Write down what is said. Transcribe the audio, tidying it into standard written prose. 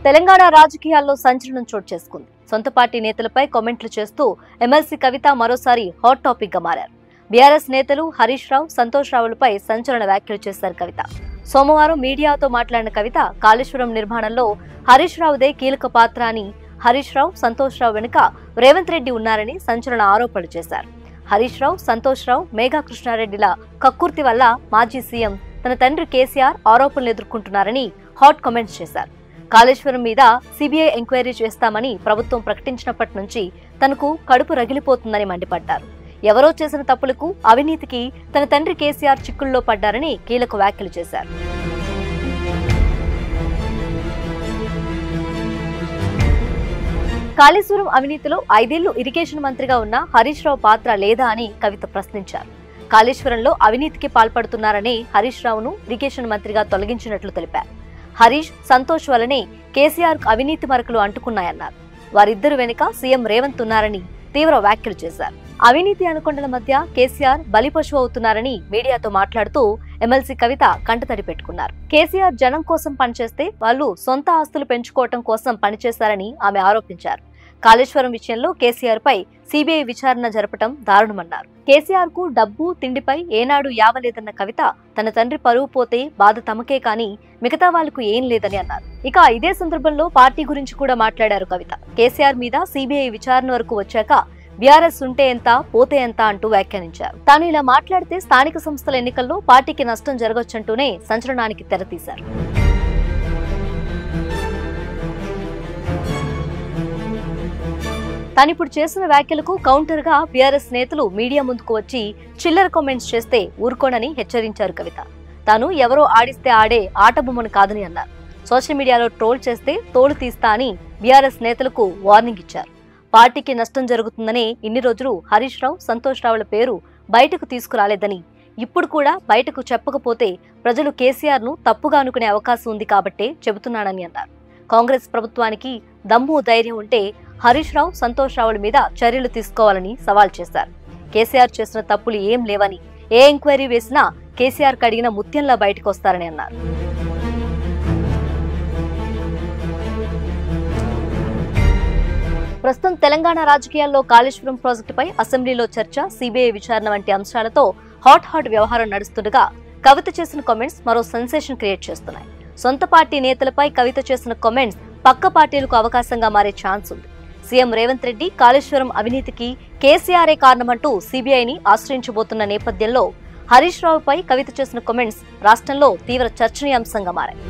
తెలంగాణ రాజకీయాల్లో సంచలనం చోటు చేసుకుంది. సొంత పార్టీ నేతలపై కామెంట్లు చేస్తూ ఎమ్మెల్సీ కవిత మరోసారి హాట్ టాపిక్ గా మారారు. బీఆర్ఎస్ నేతలు హరీష్ రావు, సంతోష్ రావులపై సంచలన వ్యాఖ్యలు చేశారు కవిత. సోమవారం మీడియాతో మాట్లాడిన కవిత కాళేశ్వరం నిర్మాణంలో హరీష్ రావుదే కీలక పాత్ర అని, హరీష్ రావు, సంతోష్ రావు వెనుక రేవంత్ రెడ్డి ఉన్నారని సంచలన ఆరోపణలు చేశారు. హరీష్ రావు, సంతోష్ రావు, మేఘా కృష్ణారెడ్డిల కక్కుర్తి వల్ల మాజీ సీఎం తన తండ్రి కేసీఆర్ ఆరోపణలు ఎదుర్కొంటున్నారని హాట్ కామెంట్స్ చేశారు. కాళేశ్వరం మీద సిబిఐ ఎంక్వైరీ చేస్తామని ప్రభుత్వం ప్రకటించినప్పటి నుంచి తనకు కడుపు రగిలిపోతుందని మండిపడ్డారు. ఎవరో చేసిన తప్పులకు, అవినీతికి తన తండ్రి కేసీఆర్ చిక్కుల్లో పడ్డారని కీలక వ్యాఖ్యలు చేశారు. కాళేశ్వరం అవినీతిలో 5 ఏళ్లు ఇరిగేషన్ మంత్రిగా ఉన్న హరీష్ రావు పాత్ర లేదా అని కవిత ప్రశ్నించారు. కాళేశ్వరంలో అవినీతికి పాల్పడుతున్నారని హరీష్ రావును ఇరిగేషన్ మంత్రిగా తొలగించినట్లు తెలిపారు. హరీష్, సంతోష్ వల్లనే కేసీఆర్ అవినీతి మరకలు అంటుకున్నాయన్నారు. వారిద్దరు వెనుక సీఎం రేవంత్ ఉన్నారని తీవ్ర వ్యాఖ్యలు చేశారు. అవినీతి అనుకొండల మధ్య కేసీఆర్ బలిపశువు అవుతున్నారని మీడియాతో మాట్లాడుతూ ఎమ్మెల్సీ కవిత కంటతడి పెట్టుకున్నారు. కేసీఆర్ జనం కోసం పనిచేస్తే వాళ్ళు సొంత ఆస్తులు పెంచుకోవటం కోసం పనిచేశారని ఆమె ఆరోపించారు. కాళేశ్వరం విషయంలో కేసీఆర్ పై సిబిఐ విచారణ జరపటం దారుణమన్నారు. కేసీఆర్ కు డబ్బు, తిండిపై ఏనాడు యావలేదన్న కవిత తన తండ్రి పరువు పోతే బాధ తమకే కానీ మిగతా వాళ్లకు ఏం లేదని అన్నారు. ఇక ఇదే సందర్భంలో పార్టీ గురించి కూడా మాట్లాడారు కవిత. కేసీఆర్ మీద సిబిఐ విచారణ వరకు వచ్చాక బీఆర్ఎస్ ఉంటే ఎంత, పోతే ఎంత అంటూ వ్యాఖ్యానించారు. తాను ఇలా మాట్లాడితే స్థానిక సంస్థల ఎన్నికల్లో పార్టీకి నష్టం జరగొచ్చంటూనే సంచలనానికి తెరతీశారు. తానిప్పుడు చేసిన వ్యాఖ్యలకు కౌంటర్ గా బీఆర్ఎస్ నేతలు మీడియా ముందుకు వచ్చి చిల్లర కామెంట్స్ చేస్తే ఊరుకోనని హెచ్చరించారు కవిత. తాను ఎవరో ఆడిస్తే ఆడే ఆట బొమ్మను కాదని అన్నారు. సోషల్ మీడియాలో ట్రోల్ చేస్తే తోలు తీస్తా అని బీఆర్ఎస్ నేతలకు వార్నింగ్ ఇచ్చారు. పార్టీకి నష్టం జరుగుతుందనే ఇన్ని రోజులు హరీష్ రావు, సంతోష్ రావుల పేరు బయటకు తీసుకురాలేదని, ఇప్పుడు కూడా బయటకు చెప్పకపోతే ప్రజలు కేసీఆర్ ను తప్పుగా అనుకునే అవకాశం ఉంది కాబట్టే చెబుతున్నానని అన్నారు. కాంగ్రెస్ ప్రభుత్వానికి దమ్ము, ధైర్యం ఉంటే హరీష్ రావు, సంతోష్ రావుల మీద చర్యలు తీసుకోవాలని సవాల్ చేశారు. కేసీఆర్ చేసిన తప్పులు ఏం లేవని, ఏ ఎంక్వైరీ వేసినా కేసీఆర్ కడిగిన ముత్యంలా బయటకు వస్తారని అన్నారు. ప్రస్తుతం తెలంగాణ రాజకీయాల్లో కాళేశ్వరం ప్రాజెక్టుపై అసెంబ్లీలో చర్చ, సిబిఐ విచారణ వంటి అంశాలతో హాట్ వ్యవహారం నడుస్తుండగా కవిత చేసిన కామెంట్స్ మరో సెన్సేషన్ క్రియేట్ చేస్తున్నాయి. సొంత పార్టీ నేతలపై కవిత చేసిన కామెంట్స్ పక్క పార్టీలకు అవకాశంగా మారే ఛాన్స్ ఉంది. సీఎం రేవంత్ రెడ్డి కాళేశ్వరం అవినీతికి కేసీఆరే కారణమంటూ సిబిఐని ఆశ్రయించబోతున్న నేపథ్యంలో హరీష్ రావుపై కవిత చేసిన కామెంట్స్ రాష్ట్రంలో తీవ్ర చర్చనీయాంశంగా మారాయి.